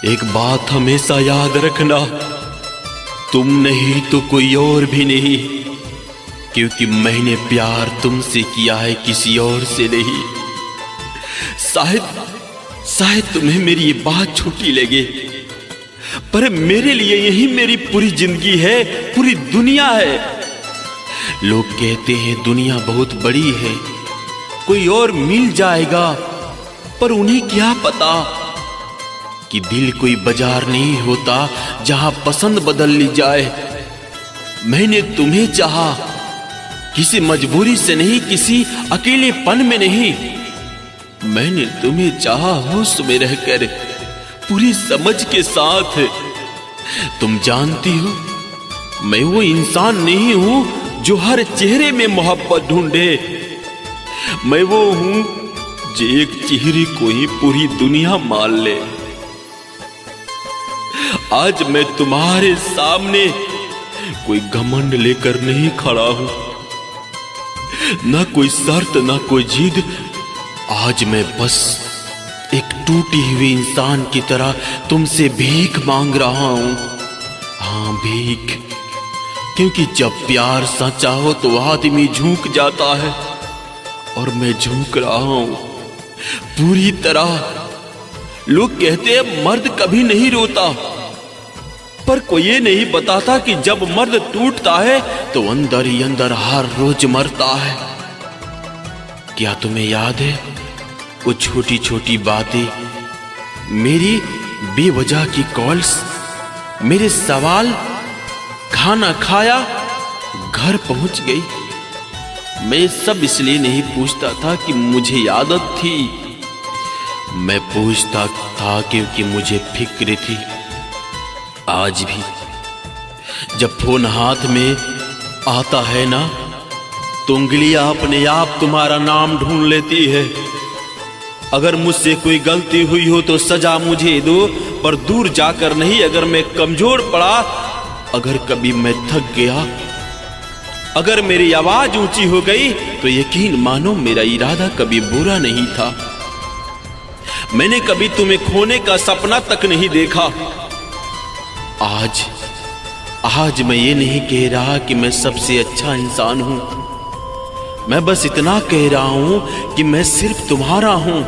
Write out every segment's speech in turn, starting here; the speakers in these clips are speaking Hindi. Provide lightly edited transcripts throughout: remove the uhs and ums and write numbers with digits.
एक बात हमेशा याद रखना, तुम नहीं तो कोई और भी नहीं, क्योंकि मैंने प्यार तुमसे किया है, किसी और से नहीं। शायद तुम्हें मेरी ये बात छोटी लगे, पर मेरे लिए यही मेरी पूरी जिंदगी है, पूरी दुनिया है। लोग कहते हैं दुनिया बहुत बड़ी है, कोई और मिल जाएगा, पर उन्हें क्या पता कि दिल कोई बाजार नहीं होता जहां पसंद बदल ली जाए। मैंने तुम्हें चाहा, किसी मजबूरी से नहीं, किसी अकेलेपन में नहीं। मैंने तुम्हें चाहा होश में रहकर, पूरी समझ के साथ। तुम जानती हो मैं वो इंसान नहीं हूं जो हर चेहरे में मोहब्बत ढूंढे। मैं वो हूं जो एक चेहरे को ही पूरी दुनिया मान ले। आज मैं तुम्हारे सामने कोई घमंड लेकर नहीं खड़ा हूं, ना कोई शर्त, ना कोई जिद। आज मैं बस एक टूटी हुई इंसान की तरह तुमसे भीख मांग रहा हूं। हाँ, भीख, क्योंकि जब प्यार सच्चा हो तो आदमी झुक जाता है, और मैं झुक रहा हूं पूरी तरह। लोग कहते हैं मर्द कभी नहीं रोता, पर कोई ये नहीं बताता कि जब मर्द टूटता है तो अंदर ही अंदर हर रोज मरता है। क्या तुम्हें याद है वो छोटी छोटी बातें, मेरी बेवजह की कॉल्स, मेरे सवाल, खाना खाया, घर पहुंच गई। मैं सब इसलिए नहीं पूछता था कि मुझे आदत थी, मैं पूछता था क्योंकि मुझे फिक्र थी। आज भी जब फोन हाथ में आता है ना, तो उंगलियां अपने आप तुम्हारा नाम ढूंढ लेती है। अगर मुझसे कोई गलती हुई हो तो सजा मुझे दो, पर दूर जाकर नहीं। अगर मैं कमजोर पड़ा, अगर कभी मैं थक गया, अगर मेरी आवाज ऊंची हो गई, तो यकीन मानो मेरा इरादा कभी बुरा नहीं था। मैंने कभी तुम्हें खोने का सपना तक नहीं देखा। आज मैं ये नहीं कह रहा कि मैं सबसे अच्छा इंसान हूं, मैं बस इतना कह रहा हूं कि मैं सिर्फ तुम्हारा हूं।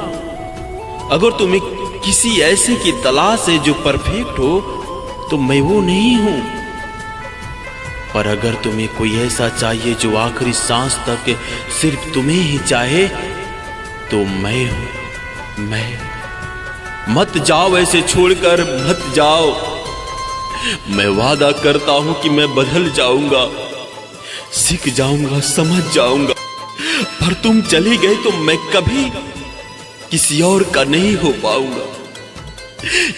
अगर तुम्हें किसी ऐसे की तलाश है जो परफेक्ट हो, तो मैं वो नहीं हूं। पर अगर तुम्हें कोई ऐसा चाहिए जो आखिरी सांस तक सिर्फ तुम्हें ही चाहे, तो मैं हूं। मैं मत जाओ, ऐसे छोड़कर मत जाओ। मैं वादा करता हूं कि मैं बदल जाऊंगा, सीख जाऊंगा, समझ जाऊंगा। पर तुम चली गई तो मैं कभी किसी और का नहीं हो पाऊंगा,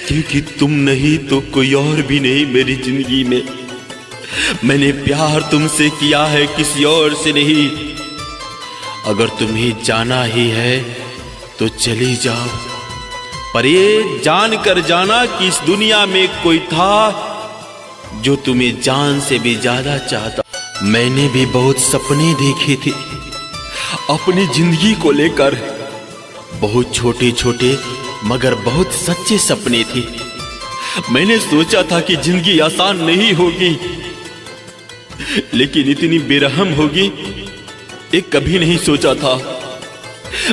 क्योंकि तुम नहीं तो कोई और भी नहीं मेरी जिंदगी में। मैंने प्यार तुमसे किया है, किसी और से नहीं। अगर तुम्हें जाना ही है तो चली जाओ, पर ये जान कर जाना कि इस दुनिया में कोई था जो तुम्हें जान से भी ज्यादा चाहता। मैंने भी बहुत सपने देखे थे अपनी जिंदगी को लेकर, बहुत छोटे छोटे मगर बहुत सच्चे सपने थे। मैंने सोचा था कि जिंदगी आसान नहीं होगी, लेकिन इतनी बेरहम होगी ये कभी नहीं सोचा था।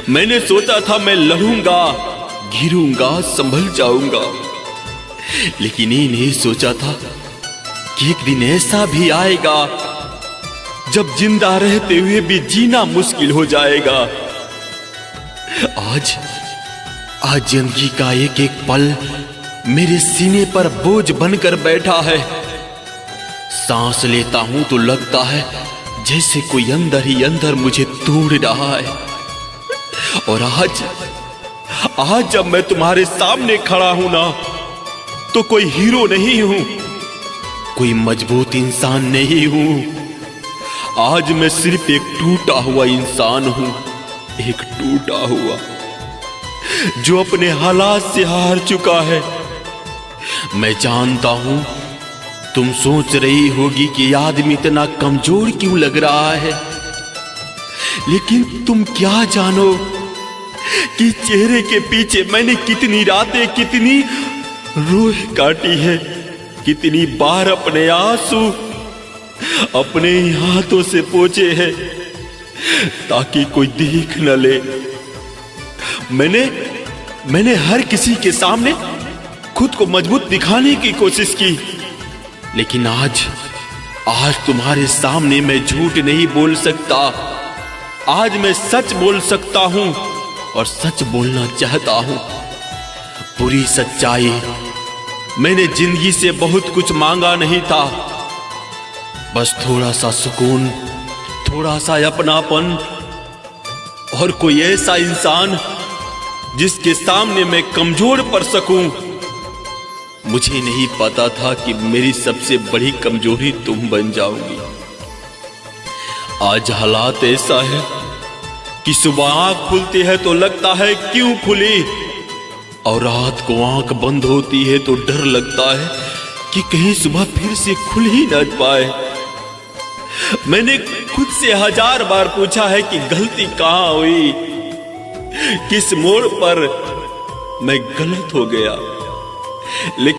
मैंने सोचा था मैं लड़ूंगा, गिरूंगा, संभल जाऊंगा, लेकिन ये नहीं सोचा था कि एक दिन ऐसा भी आएगा जब जिंदा रहते हुए भी जीना मुश्किल हो जाएगा। आज जिंदगी का एक एक पल मेरे सीने पर बोझ बनकर बैठा है। सांस लेता हूं तो लगता है जैसे कोई अंदर ही अंदर मुझे तोड़ रहा है। और आज जब मैं तुम्हारे सामने खड़ा हूं ना, तो कोई हीरो नहीं हूं, कोई मजबूत इंसान नहीं हूं। आज मैं सिर्फ एक टूटा हुआ इंसान हूं, एक टूटा हुआ जो अपने हालात से हार चुका है। मैं जानता हूं तुम सोच रही होगी कि आदमी इतना कमजोर क्यों लग रहा है, लेकिन तुम क्या जानो कि चेहरे के पीछे मैंने कितनी रातें, कितनी रूह काटी है, कितनी बार अपने आंसू अपने ही हाथों से पोंछे हैं ताकि कोई देख न ले। मैंने हर किसी के सामने खुद को मजबूत दिखाने की कोशिश की, लेकिन आज तुम्हारे सामने मैं झूठ नहीं बोल सकता। आज मैं सच बोल सकता हूं और सच बोलना चाहता हूं। पूरी सच्चाई, मैंने जिंदगी से बहुत कुछ मांगा नहीं था, बस थोड़ा सा सुकून, थोड़ा सा अपनापन और कोई ऐसा इंसान जिसके सामने मैं कमजोर पड़ सकूं। मुझे नहीं पता था कि मेरी सबसे बड़ी कमजोरी तुम बन जाओगी। आज हालात ऐसा है कि सुबह आंख खुलती है तो लगता है क्यों खुली, और रात को आंख बंद होती है तो डर लगता है कि कहीं सुबह फिर से खुल ही न पाए। मैंने खुद से 1000 बार पूछा है कि गलती कहां हुई, किस मोड़ पर मैं गलत हो गया, लेकिन